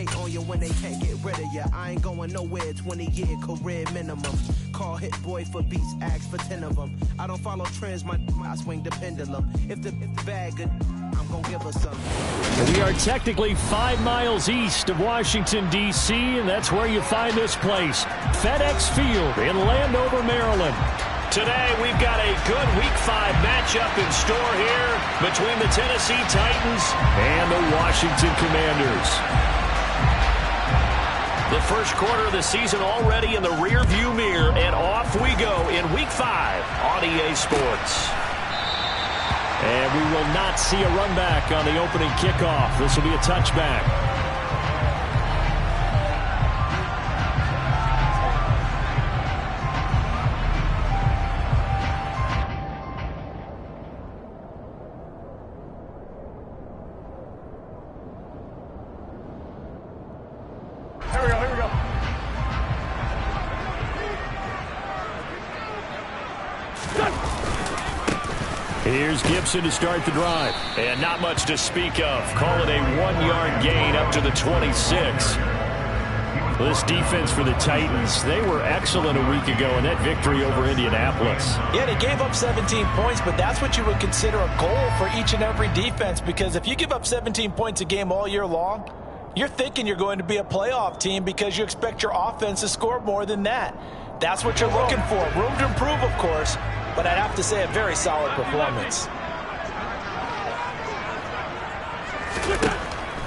hate on you when they can't get rid of you. I ain't going nowhere, 20-year career minimum. Call Hit Boy for beats, ask for 10 of them. I don't follow trends, I swing the pendulum. If the bag good, I'm gonna give her some. We are technically 5 miles east of Washington, D.C., and that's where you find this place, FedEx Field in Landover, Maryland. Today, we've got a good Week 5 matchup in store here between the Tennessee Titans and the Washington Commanders. The first quarter of the season already in the rearview mirror, and off we go in Week 5 on EA Sports. And we will not see a run back on the opening kickoff. This will be a touchback. Here's Gibson to start the drive. And not much to speak of. Call it a 1-yard gain up to the 26. This defense for the Titans, they were excellent a week ago in that victory over Indianapolis. Yeah, they gave up 17 points, but that's what you would consider a goal for each and every defense, because if you give up 17 points a game all year long, you're thinking you're going to be a playoff team because you expect your offense to score more than that. That's what you're looking for. Room to improve, of course, but I'd have to say a very solid performance.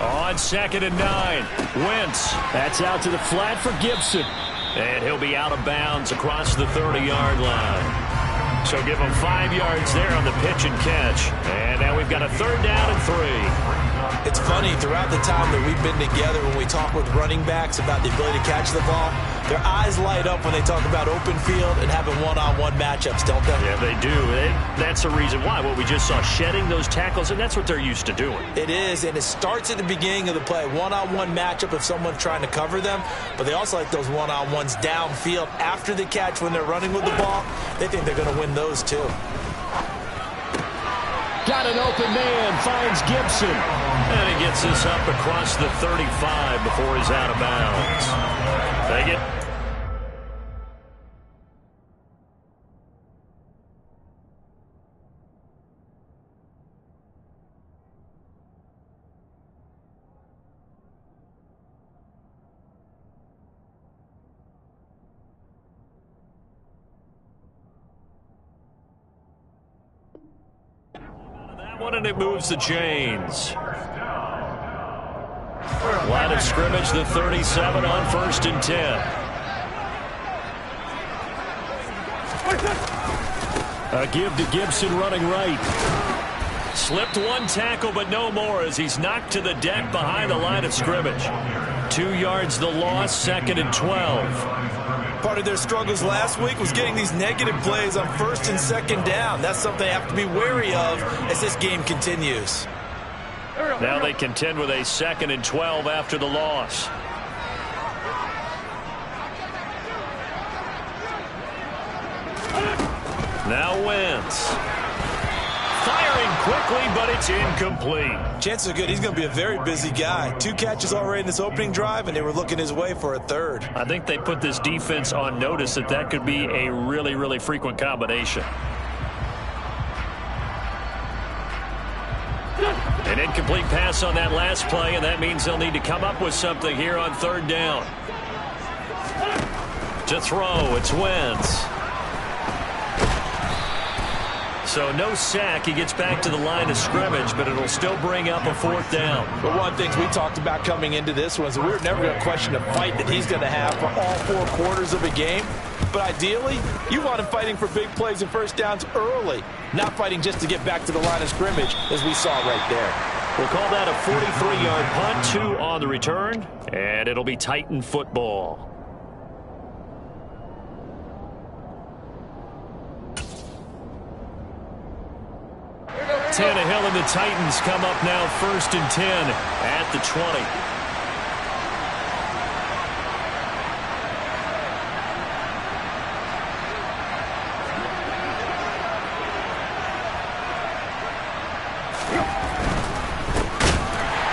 On 2nd and 9, Wentz. That's out to the flat for Gibson. And he'll be out of bounds across the 30-yard line. So give him 5 yards there on the pitch and catch. And now we've got a 3rd down and 3. It's funny, throughout the time that we've been together, when we talk with running backs about the ability to catch the ball, their eyes light up when they talk about open field and having one-on-one matchups, don't they? Yeah, they do. That's the reason why. Well, we just saw shedding those tackles, and that's what they're used to doing. It is, and it starts at the beginning of the play. One-on-one matchup if someone's trying to cover them, but they also like those one-on-ones downfield after the catch when they're running with the ball. They think they're going to win those, too. Got an open man, finds Gibson. And he gets this up across the 35 before he's out of bounds. Take it. One, and it moves the chains. Line of scrimmage, the 37 on 1st and 10. A give to Gibson running right. Slipped one tackle, but no more as he's knocked to the deck behind the line of scrimmage. 2 yards the loss, 2nd and 12. Part of their struggles last week was getting these negative plays on 1st and 2nd down. That's something they have to be wary of as this game continues. Now they contend with a 2nd and 12 after the loss. Now Wentz. Firing quickly, but it's incomplete. Chances are good he's going to be a very busy guy. 2 catches already in this opening drive, and they were looking his way for a 3rd. I think they put this defense on notice that could be a really, really frequent combination. An incomplete pass on that last play, and that means they'll need to come up with something here on 3rd down. To throw, it's Wentz. So no sack. He gets back to the line of scrimmage, but it'll still bring up a 4th down. But one of the things we talked about coming into this was that we were never going to question the fight that he's going to have for all 4 quarters of a game. But ideally, you want him fighting for big plays and 1st downs early, not fighting just to get back to the line of scrimmage, as we saw right there. We'll call that a 43-yard punt, 2 on the return, and it'll be Titan football. Tannehill and the Titans come up now 1st and 10 at the 20.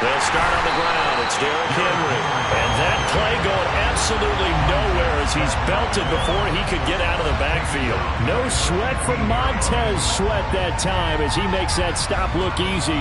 They'll start on the ground. It's Derrick Henry. play going absolutely nowhere as he's belted before he could get out of the backfield. No sweat from Montez Sweat that time as he makes that stop look easy.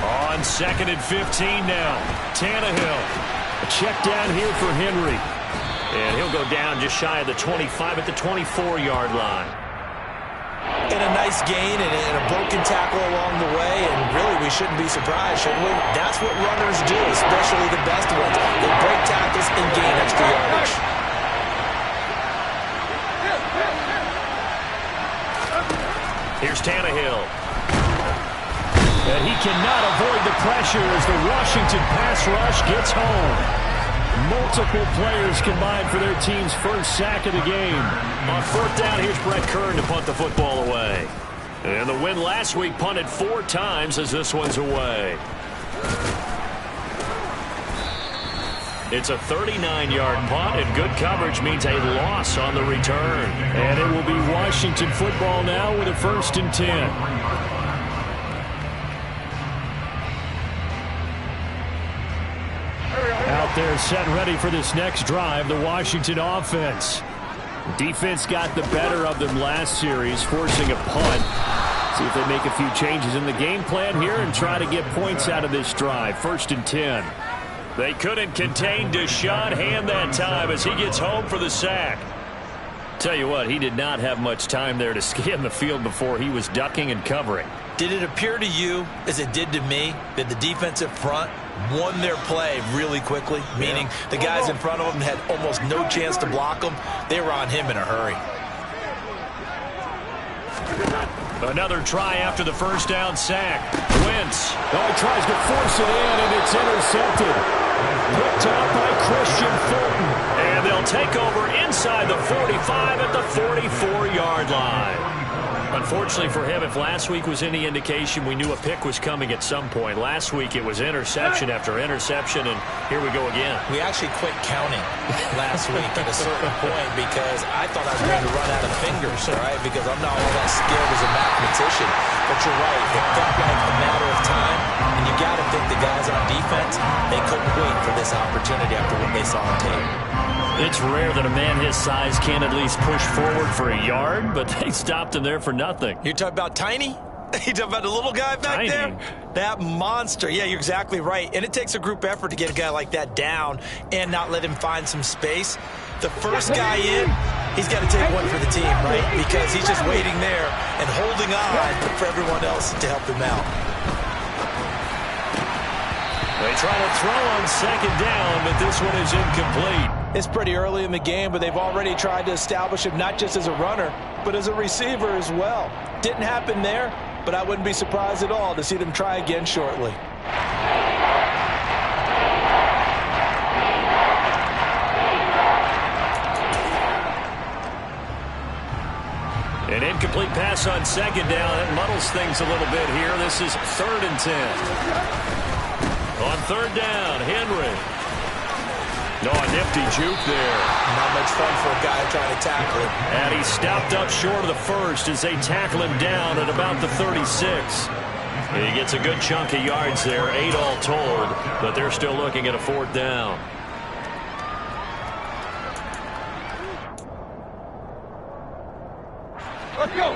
On 2nd and 15 now. Tannehill. A check down here for Henry. And he'll go down just shy of the 25 at the 24-yard line. And a nice gain and a broken tackle along the way, and really we shouldn't be surprised, should we? That's what runners do, especially the best ones. They break tackles and gain extra yardage. Here's Tannehill. And he cannot avoid the pressure as the Washington pass rush gets home. Multiple players combined for their team's first sack of the game. On 4th down, here's Brett Kern to punt the football away. And the win last week punted 4 times as this one's away. It's a 39-yard punt, and good coverage means a loss on the return. And it will be Washington football now with a 1st and 10. Out there set ready for this next drive, the Washington offense. Defense got the better of them last series, forcing a punt. See if they make a few changes in the game plan here and try to get points out of this drive. 1st and 10. They couldn't contain Deshaun Hand that time as he gets home for the sack. Tell you what, he did not have much time there to scan the field before he was ducking and covering. Did it appear to you, as it did to me, that the defensive front won their play really quickly? Meaning the guys in front of them had almost no chance to block them. They were on him in a hurry. Another try after the 1st down sack. Wentz. Oh, he tries to force it in, and it's intercepted. Picked up by Christian Fulton. And they'll take over inside the 45 at the 44-yard line. Unfortunately for him, if last week was any indication, we knew a pick was coming at some point. Last week it was interception after interception, and here we go again. We actually quit counting last week at a certain point because I thought I was going to run out of fingers, right? Because I'm not all that skilled as a mathematician. But you're right. It felt like a matter of time, and you got to think the guys on defense, they couldn't wait for this opportunity after what they saw on tape. It's rare that a man his size can at least push forward for a yard, but they stopped him there for nothing. You're talking about Tiny? You talking about the little guy back there? That monster. Yeah, you're exactly right. And it takes a group effort to get a guy like that down and not let him find some space. The first guy in, he's got to take one for the team, right? Because he's just waiting there and holding on for everyone else to help him out. They try to throw on 2nd down, but this one is incomplete. It's pretty early in the game, but they've already tried to establish him not just as a runner, but as a receiver as well. Didn't happen there, but I wouldn't be surprised at all to see them try again shortly. An incomplete pass on 2nd down. That muddles things a little bit here. This is 3rd and 10. On 3rd down, Henry. No, a nifty juke there. Not much fun for a guy trying to tackle him. And he stopped up short of the 1st as they tackle him down at about the 36. And he gets a good chunk of yards there, 8 all told, but they're still looking at a 4th down. Let's go.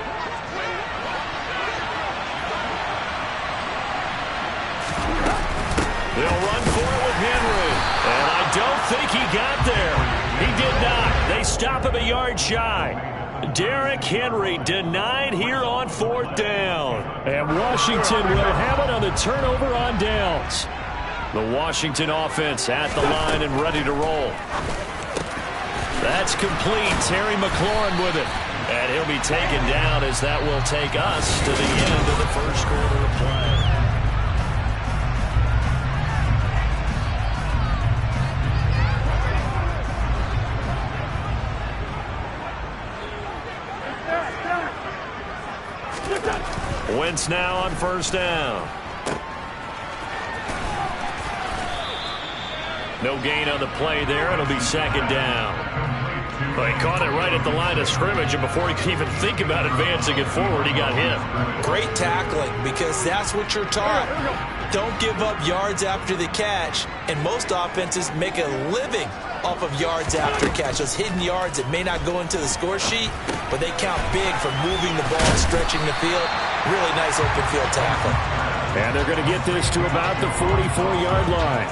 They'll run for it with Henry. And I don't think he got there. He did not. They stop him a yard shy. Derrick Henry denied here on 4th down. And Washington will have it on the turnover on downs. The Washington offense at the line and ready to roll. That's complete. Terry McLaurin with it. And he'll be taken down as that will take us to the end of the 1st quarter of play. Wentz now on first down. No gain on the play there. It'll be second down. Well, he caught it right at the line of scrimmage, and before he could even think about advancing it forward, he got hit. Great tackling, because that's what you're taught. Don't give up yards after the catch, and most offenses make a living off of yards after catch. Those hidden yards that may not go into the score sheet, but they count big for moving the ball and stretching the field. Really nice open field tackle. And they're going to get this to about the 44-yard line.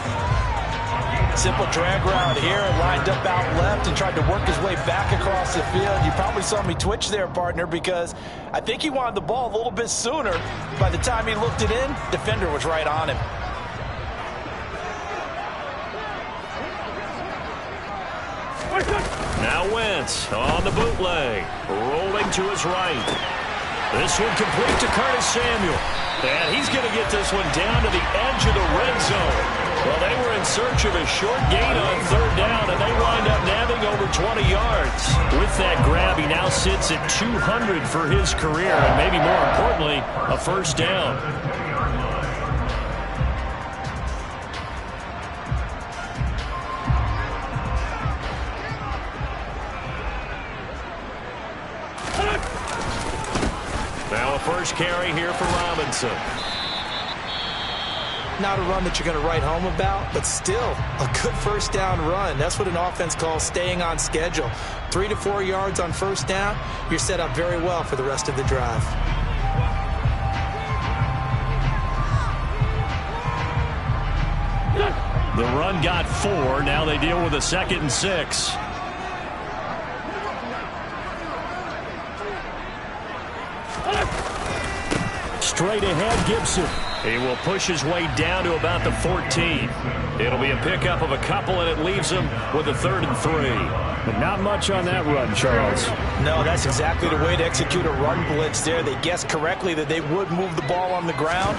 Simple drag route here, lined up out left and tried to work his way back across the field. You probably saw me twitch there, partner, because I think he wanted the ball a little bit sooner. By the time he looked it in, defender was right on him. Now Wentz on the bootleg, rolling to his right. This one complete to Curtis Samuel. And he's going to get this one down to the edge of the red zone. Well, they were in search of a short gain on third down, and they wind up nabbing over 20 yards. With that grab, he now sits at 200 for his career, and maybe more importantly, a first down. Now a first carry here for Robinson. Not a run that you're going to write home about, but still a good first down run. That's what an offense calls staying on schedule. 3 to 4 yards on first down, you're set up very well for the rest of the drive. The run got 4. Now they deal with a 2nd and 6. Straight ahead, Gibson. He will push his way down to about the 14. It'll be a pickup of a couple, and it leaves him with a 3rd and 3. But not much on that run, Charles. No, that's exactly the way to execute a run blitz there. They guessed correctly that they would move the ball on the ground,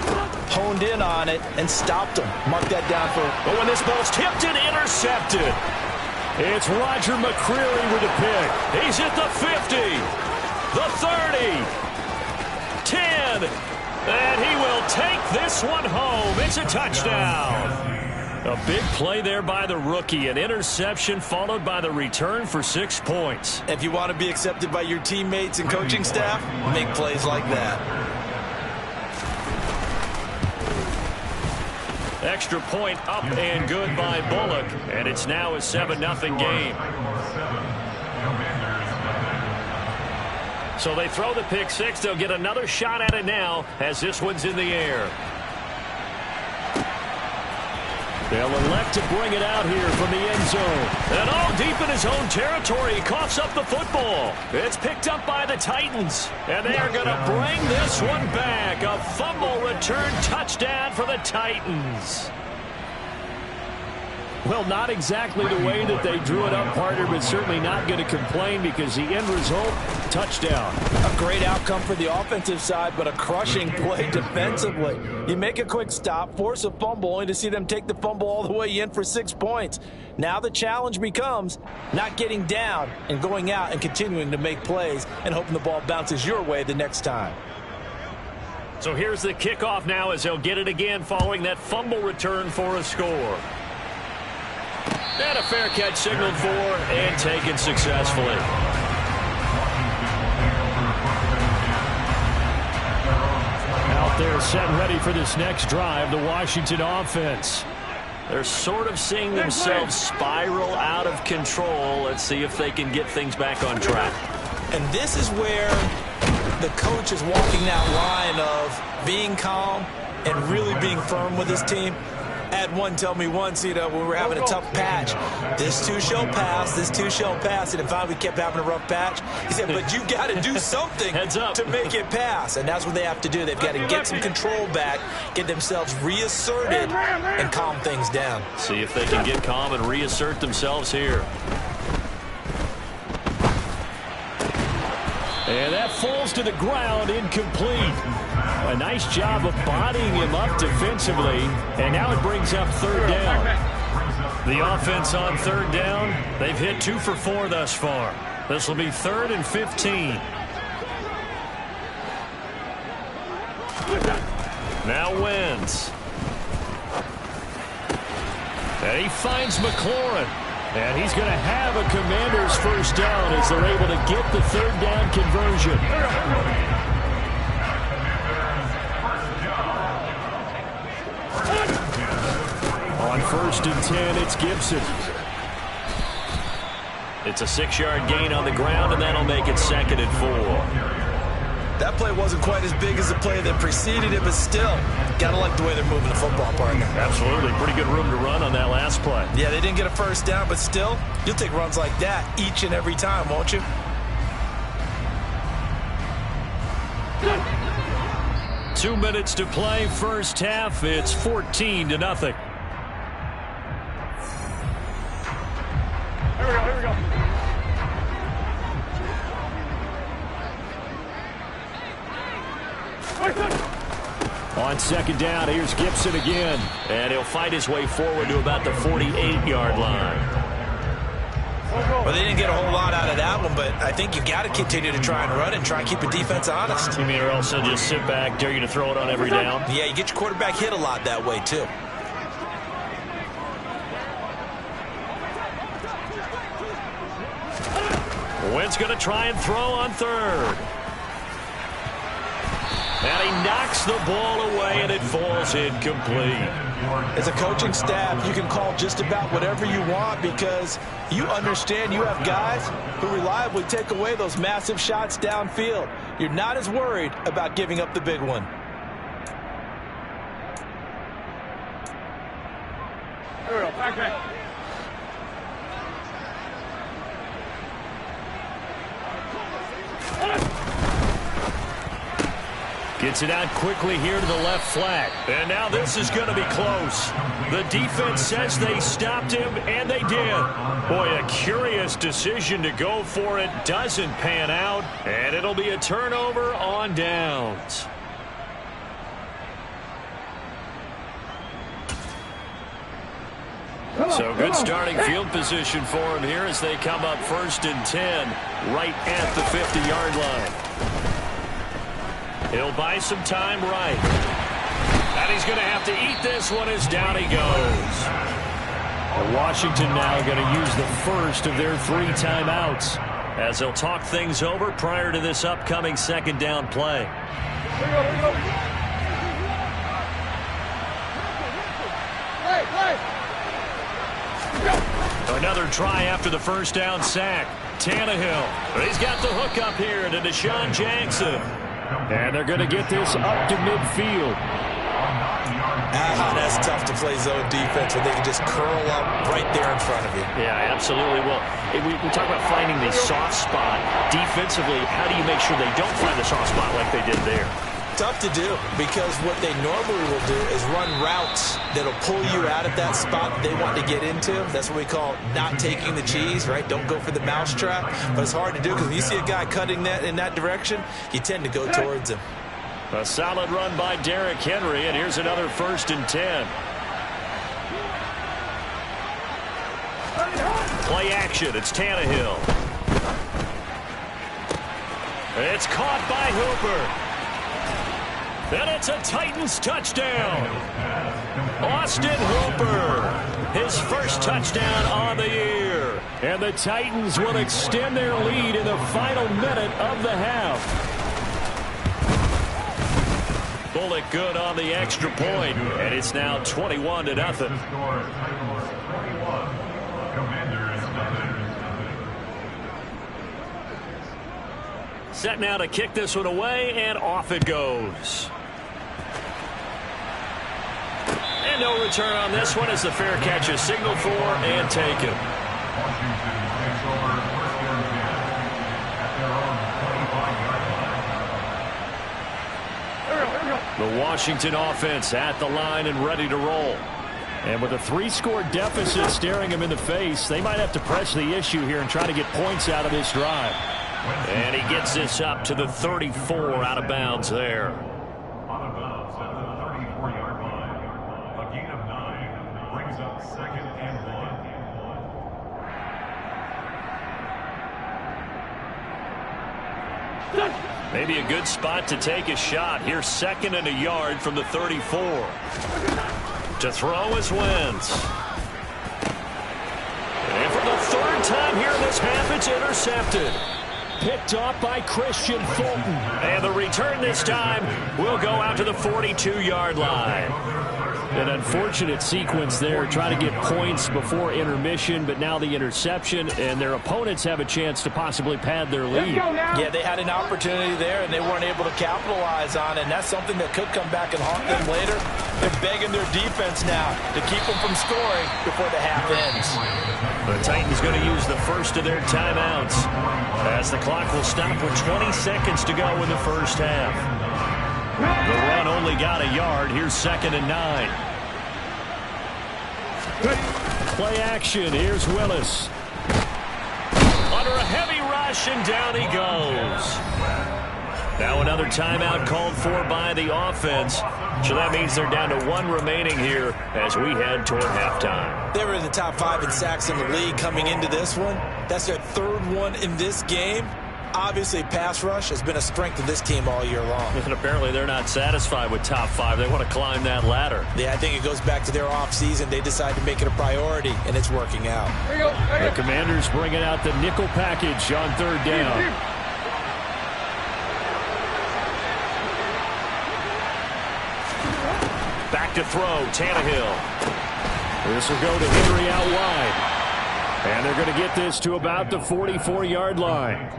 honed in on it, and stopped them. Mark that down for... But when this ball's tipped and intercepted, it's Roger McCreary with the pick. He's at the 50, the 30, 10, and he will take this one home. It's a touchdown. A big play there by the rookie. An interception followed by the return for 6 points. If you want to be accepted by your teammates and coaching staff, make plays like that. Extra point up and good by Bullock. And it's now a 7-0 game. So they throw the pick six. They'll get another shot at it now as this one's in the air. They'll elect to bring it out here from the end zone. And all deep in his own territory, he coughs up the football. It's picked up by the Titans. And they are going to bring this one back. A fumble return touchdown for the Titans. Well, not exactly the way that they drew it up, partner, but certainly not going to complain because the end result, touchdown. A great outcome for the offensive side, but a crushing play defensively. You make a quick stop, force a fumble, only to see them take the fumble all the way in for 6 points. Now the challenge becomes not getting down and going out and continuing to make plays and hoping the ball bounces your way the next time. So here's the kickoff now as they'll get it again following that fumble return for a score. And a fair catch signaled for and taken successfully. Out there set and ready for this next drive, the Washington offense. They're sort of seeing themselves spiral out of control. Let's see if they can get things back on track. And this is where the coach is walking that line of being calm and really being firm with his team. I had one tell me once, when we were having a tough patch, this too shall pass, this too shall pass, and finally we kept having a rough patch. He said, but you got to do something to make it pass, and that's what they have to do. They've got to get some control back, get themselves reasserted, and calm things down. See if they can get calm and reassert themselves here. And that falls to the ground, incomplete. A nice job of bodying him up defensively, and now it brings up third down. The offense on third down, they've hit 2 for 4 thus far. This will be 3rd and 15. Now wins. And he finds McLaurin. And he's going to have a Commanders first down as they're able to get the third down conversion. On 1st and 10, it's Gibson. It's a 6-yard gain on the ground, and that'll make it 2nd and 4. That play wasn't quite as big as the play that preceded it, but still, gotta like the way they're moving the football, partner. Absolutely. Pretty good room to run on that last play. Yeah, they didn't get a first down, but still, you'll take runs like that each and every time, won't you? Good. 2 minutes to play, first half. It's 14-0. Here we go. On 2nd down, here's Gibson again. And he'll fight his way forward to about the 48-yard line. Well, they didn't get a whole lot out of that one, but I think you've got to continue to try and run and try and keep the defense honest. You mean, or else they'll just sit back, dare you to throw it on every down? Yeah, you get your quarterback hit a lot that way, too. Wentz going to try and throw on 3rd. And he knocks the ball away, and it falls incomplete. As a coaching staff, you can call just about whatever you want because you understand you have guys who reliably take away those massive shots downfield. You're not as worried about giving up the big one. Here we go. Back. Gets it out quickly here to the left flat. And now this is going to be close. The defense says they stopped him, and they did. Boy, a curious decision to go for it. Doesn't pan out, and it'll be a turnover on downs. So good starting field position for him here as they come up 1st and 10 right at the 50-yard line. He'll buy some time right. And he's going to have to eat this one as down he goes. Washington now going to use the first of their 3 timeouts as they'll talk things over prior to this upcoming 2nd down play. Here we go. Another try after the first down sack. Tannehill. He's got the hook up here to Deshaun Jackson. And they're going to get this up to midfield. That's tough to play zone defense when they can just curl up right there in front of you. Yeah, absolutely. Well, we talk about finding the soft spot. Defensively, how do you make sure they don't find the soft spot like they did there? Tough to do because what they normally will do is run routes that'll pull you out of that spot that they want to get into. That's what we call not taking the cheese, right? Don't go for the mousetrap. But it's hard to do because when you see a guy cutting that in that direction, you tend to go towards him. A solid run by Derrick Henry, and here's another 1st and 10. Play action. It's Tannehill. It's caught by Hooper. And it's a Titans touchdown. Austin Hooper, his first touchdown on the year. And the Titans will extend their lead in the final minute of the half. Bullock good on the extra point, and it's now 21-0. Set now to kick this one away, and off it goes. And no return on this one as the fair catch is signaled for and taken. The Washington offense at the line and ready to roll. And with a 3-score deficit staring them in the face, they might have to press the issue here and try to get points out of this drive. And he gets this up to the 34 out of bounds there. Out of bounds at the 34-yard line. A gain of 9 brings up 2nd and 1. Maybe a good spot to take a shot. Here's 2nd and a yard from the 34. To throw is Wentz. And for the 3rd time here in this half, it's intercepted. Picked off by Christian Fulton. And the return this time will go out to the 42-yard line. An unfortunate sequence there, trying to get points before intermission, but now the interception, and their opponents have a chance to possibly pad their lead. Yeah, they had an opportunity there, and they weren't able to capitalize on it, and that's something that could come back and haunt them later. They're begging their defense now to keep them from scoring before the half ends. The Titans going to use the first of their timeouts as the clock will stop with 20 seconds to go in the first half. The run only got a yard. Here's 2nd and 9. Play action. Here's Willis. Under a heavy rush, and down he goes. Now another timeout called for by the offense. So that means they're down to 1 remaining here as we head toward halftime. They were in the top 5 in sacks in the league coming into this one. That's their 3rd one in this game. Obviously, pass rush has been a strength of this team all year long. And apparently they're not satisfied with top 5. They want to climb that ladder. Yeah, I think it goes back to their offseason. They decided to make it a priority, and it's working out. The Commanders bringing out the nickel package on 3rd down. Back to throw, Tannehill. This will go to Henry out wide. And they're going to get this to about the 44-yard line.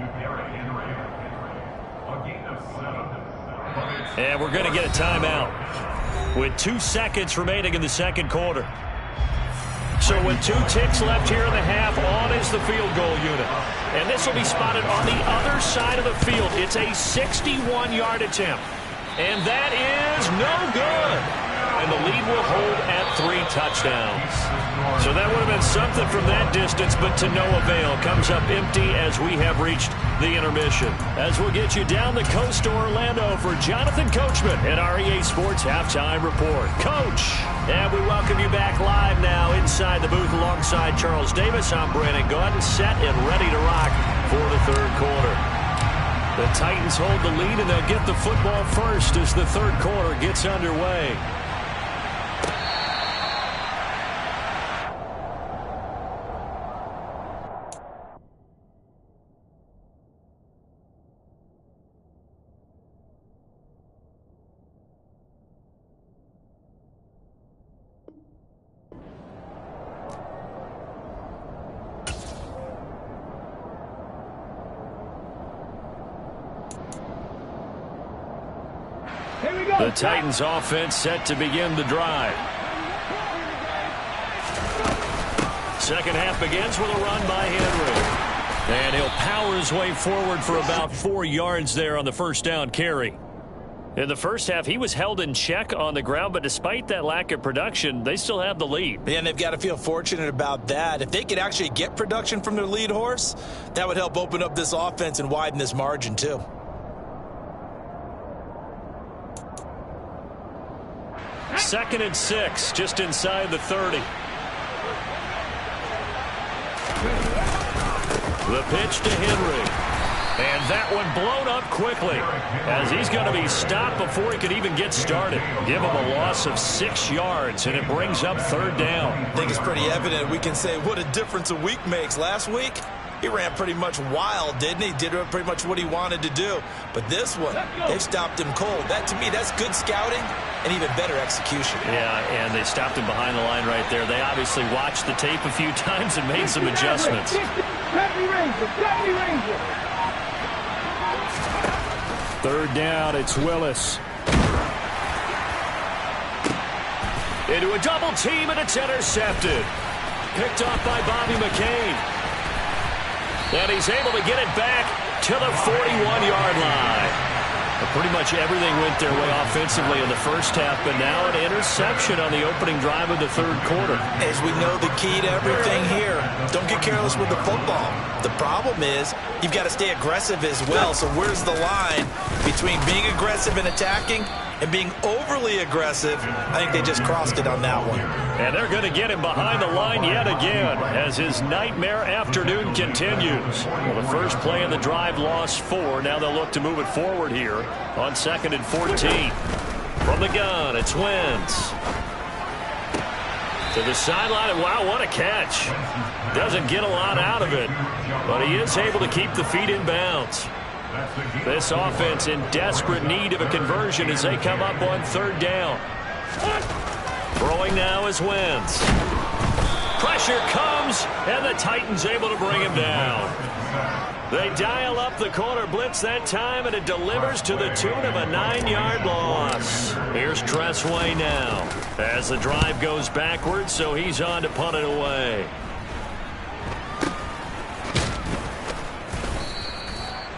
And we're going to get a timeout with 2 seconds remaining in the 2nd quarter. So with 2 ticks left here in the half, on is the field goal unit. And this will be spotted on the other side of the field. It's a 61-yard attempt. And that is no good. And the lead will hold at 3 touchdowns. So that would have been something from that distance, but to no avail. Comes up empty as we have reached the intermission. As we'll get you down the coast to Orlando for Jonathan Coachman at our EA Sports Halftime Report. Coach, and we welcome you back live now inside the booth alongside Charles Davis. I'm Brandon Gordon, set and ready to rock for the 3rd quarter. The Titans hold the lead, and they'll get the football first as the 3rd quarter gets underway. The Titans offense set to begin the drive. 2nd half begins with a run by Henry. And he'll power his way forward for about 4 yards there on the 1st down carry. In the first half, he was held in check on the ground, but despite that lack of production, they still have the lead. And they've got to feel fortunate about that. If they could actually get production from their lead horse, that would help open up this offense and widen this margin too. Second and 6, just inside the 30. The pitch to Henry. And that one blown up quickly as he's going to be stopped before he could even get started. Give him a loss of 6 yards, and it brings up 3rd down. I think it's pretty evident. We can say what a difference a week makes. Last week, he ran pretty much wild, didn't he? Did pretty much what he wanted to do. But this one, they've stopped him cold. That, to me, that's good scouting and even better execution. Yeah, and they stopped him behind the line right there. They obviously watched the tape a few times and made some adjustments. Third down, it's Willis. Into a double team, and it's intercepted. Picked off by Bobby McCain. And he's able to get it back to the 41-yard line. Pretty much everything went their way offensively in the first half, but now an interception on the opening drive of the 3rd quarter. As we know, the key to everything here, don't get careless with the football. The problem is you've got to stay aggressive as well. So where's the line between being aggressive and attacking and being overly aggressive? I think they just crossed it on that one. And they're going to get him behind the line yet again as his nightmare afternoon continues. Well, the first play of the drive lost 4. Now they'll look to move it forward here on 2nd and 14. From the gun, it's Wentz. To the sideline, and wow, what a catch. Doesn't get a lot out of it, but he is able to keep the feet in bounds. This offense in desperate need of a conversion as they come up on 3rd down. Throwing now is Wentz. Pressure comes, and the Titans able to bring him down. They dial up the corner blitz that time, and it delivers to the tune of a 9-yard loss. Here's Tressway now as the drive goes backwards, so he's on to punt it away.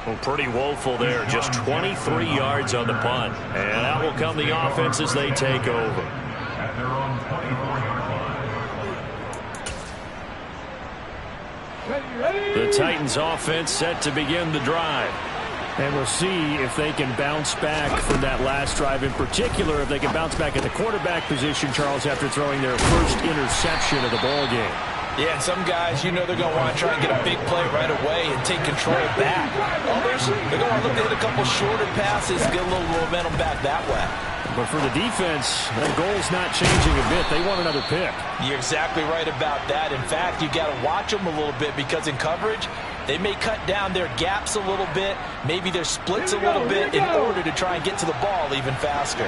Well, pretty woeful there. Just 23 yards on the punt. And out will come the offense as they take over. At their own 24-yard line. The Titans offense set to begin the drive. And we'll see if they can bounce back from that last drive. In particular, if they can bounce back at the quarterback position, Charles, after throwing their first interception of the ball game. Yeah, and some guys, you know they're going to want to try and get a big play right away and take control back. Others, they're going to look to hit a couple shorter passes, get a little momentum back that way. But for the defense, that goal's not changing a bit. They want another pick. You're exactly right about that. In fact, you got to watch them a little bit because in coverage, they may cut down their gaps a little bit, maybe their splits a little bit in order to try and get to the ball even faster.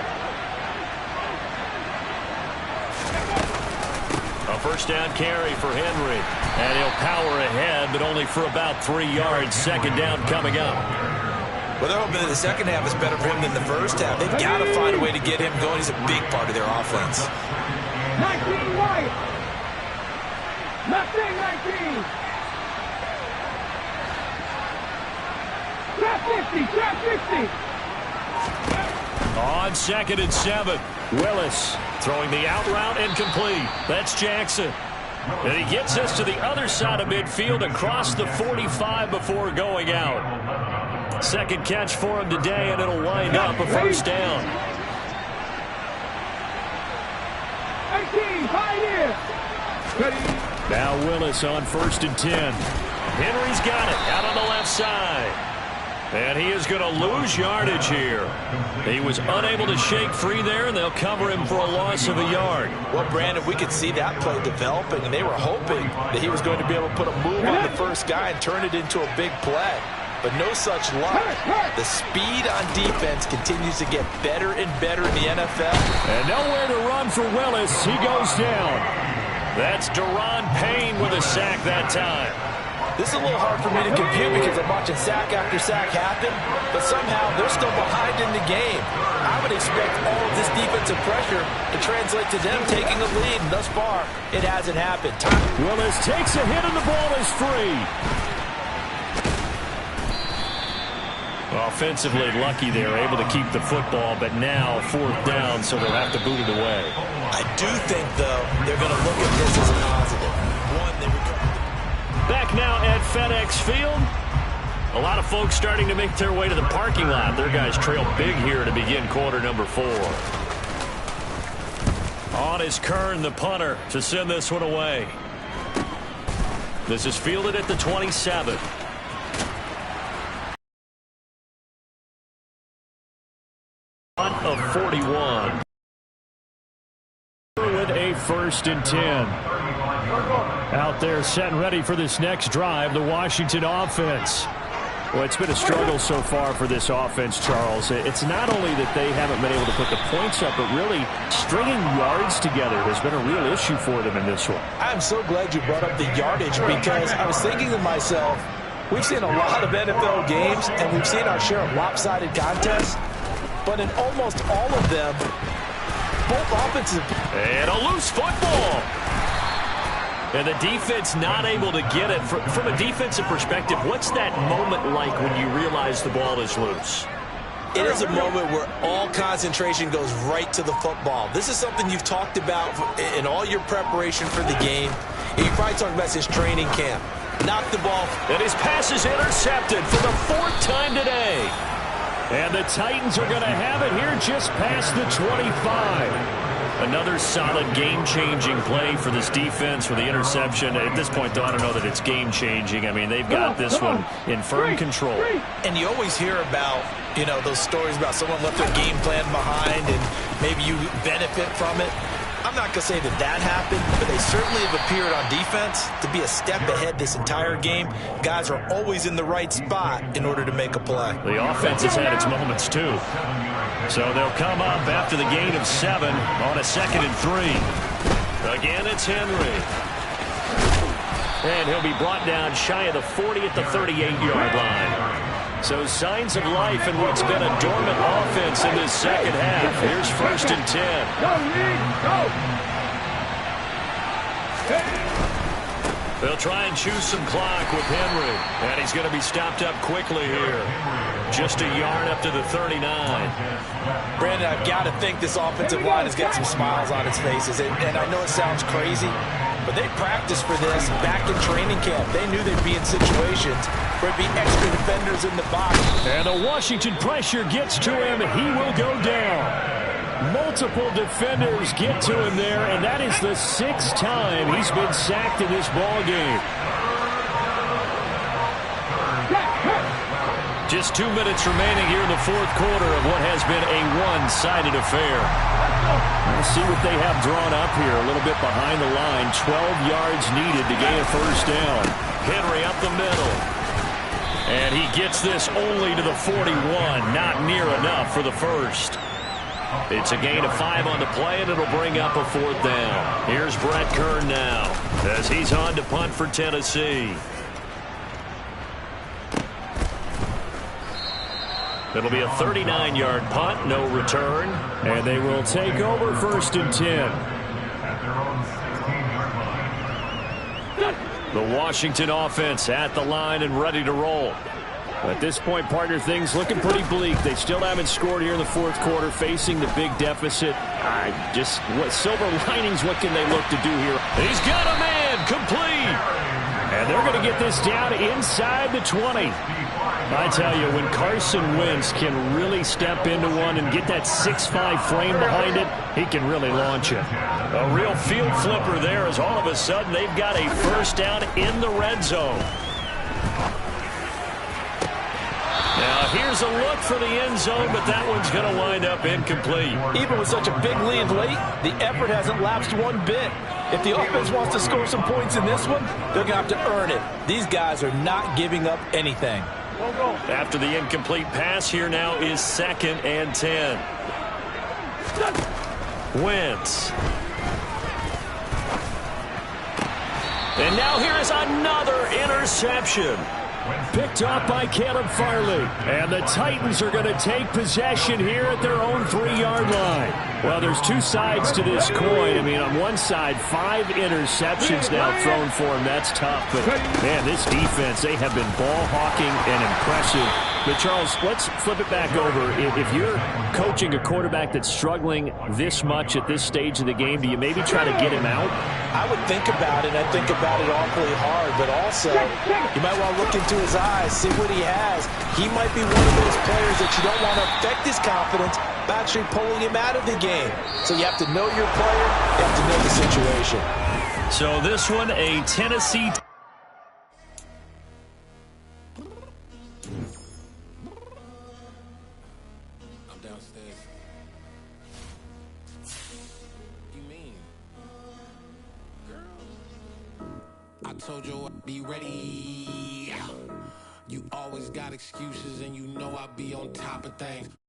A first down carry for Henry. And he'll power ahead, but only for about 3 yards. 2nd down coming up. Well, they're hoping that the second half is better for him than the first half. They've got to find a way to get him going. He's a big part of their offense. 19 right. Left in 19. Trap 50. Trap 50. On 2nd and 7. Willis throwing the out route incomplete. That's Jackson. And he gets us to the other side of midfield across the 45 before going out. 2nd catch for him today, and it'll wind up a first down. 18, pioneer. Now Willis on 1st and 10. Henry's got it out on the left side. And he is going to lose yardage here. He was unable to shake free there, and they'll cover him for a loss of a yard. Well, Brandon, we could see that play developing, and they were hoping that he was going to be able to put a move on the first guy and turn it into a big play. But no such luck. The speed on defense continues to get better and better in the NFL. And nowhere to run for Willis. He goes down. That's Deron Payne with a sack that time. This is a little hard for me to compute because I'm watching sack after sack happen, but somehow they're still behind in the game. I would expect all of this defensive pressure to translate to them taking a lead, and thus far, it hasn't happened. Willis takes a hit and the ball is free. Offensively lucky they're able to keep the football, but now 4th down, so they'll have to boot it away. I do think, though, they're going to look at this as a positive. One, they recovered. Back now at FedEx Field. A lot of folks starting to make their way to the parking lot. Their guys trail big here to begin quarter number 4. On is Kern, the punter, to send this one away. This is fielded at the 27. Of 41. With a 1st and 10. Out there set and ready for this next drive, the Washington offense. Well, it's been a struggle so far for this offense, Charles. It's not only that they haven't been able to put the points up, but really stringing yards together has been a real issue for them in this one. I'm so glad you brought up the yardage because I was thinking to myself, we've seen a lot of NFL games and we've seen our share of lopsided contests, but in almost all of them, both offenses. And a loose football. And the defense not able to get it. From a defensive perspective, what's that moment like when you realize the ball is loose? It is a moment where all concentration goes right to the football. This is something you've talked about in all your preparation for the game. He probably talking about his training camp. Knocked the ball. And his pass is intercepted for the 4th time today. And the Titans are going to have it here just past the 25. Another solid game-changing play for this defense for the interception. At this point, though, I don't know that it's game-changing. I mean, they've got this one in firm control. And you always hear about, you know, those stories about someone left their game plan behind and maybe you benefit from it. I'm not going to say that that happened, but they certainly have appeared on defense to be a step ahead this entire game. Guys are always in the right spot in order to make a play. The offense has had its moments, too. So they'll come up after the gain of 7 on a 2nd and 3. Again, it's Henry. And he'll be brought down shy of the 40 at the 38-yard line. So signs of life in what's been a dormant offense in this second half. Here's 1st and 10. They'll try and choose some clock with Henry. And he's going to be stopped up quickly here. Just a yard up to the 39. Brandon, I've got to think this offensive line has got some smiles on its faces. And I know it sounds crazy, but they practiced for this back in training camp. They knew they'd be in situations where there'd be extra defenders in the box. And the Washington pressure gets to him. He will go down. Multiple defenders get to him there, and that is the 6th time he's been sacked in this ball game. Just 2 minutes remaining here in the 4th quarter of what has been a one-sided affair. We'll see what they have drawn up here. A little bit behind the line. 12 yards needed to gain a 1st down. Henry up the middle. And he gets this only to the 41. Not near enough for the 1st. It's a gain of 5 on the play, and it'll bring up a 4th down. Here's Brett Kern now as he's on to punt for Tennessee. It'll be a 39-yard punt, no return, and they will take over 1st and 10. The Washington offense at the line and ready to roll. At this point, partner, things looking pretty bleak. They still haven't scored here in the 4th quarter, facing the big deficit. What silver linings, what can they look to do here? He's got a man, complete. And they're going to get this down inside the 20. I tell you, when Carson Wentz can really step into one and get that 6'5" frame behind it, he can really launch it. A real field flipper there as all of a sudden they've got a 1st down in the red zone. Now here's a look for the end zone, but that one's going to wind up incomplete. Even with such a big lead late, the effort hasn't lapsed one bit. If the offense wants to score some points in this one, they're going to have to earn it. These guys are not giving up anything. After the incomplete pass, here now is 2nd and 10. Wentz. And now here is another interception. Picked up by Caleb Farley. And the Titans are going to take possession here at their own 3-yard line. Well, there's 2 sides to this coin. I mean, on one side, 5 interceptions now thrown for him. That's tough. But, man, this defense, they have been ball hawking and impressive. But, Charles, let's flip it back over. If you're coaching a quarterback that's struggling this much at this stage of the game, do you maybe try to get him out? I would think about it. I think about it awfully hard. But also, you might want to look into his eyes, see what he has. He might be one of those players that you don't want to affect his confidence by actually pulling him out of the game. So you have to know your player. You have to know the situation. So this one, a Tennessee. I'm downstairs. What you mean? Girl, I told you I'd be ready. You always got excuses and you know I'll be on top of things.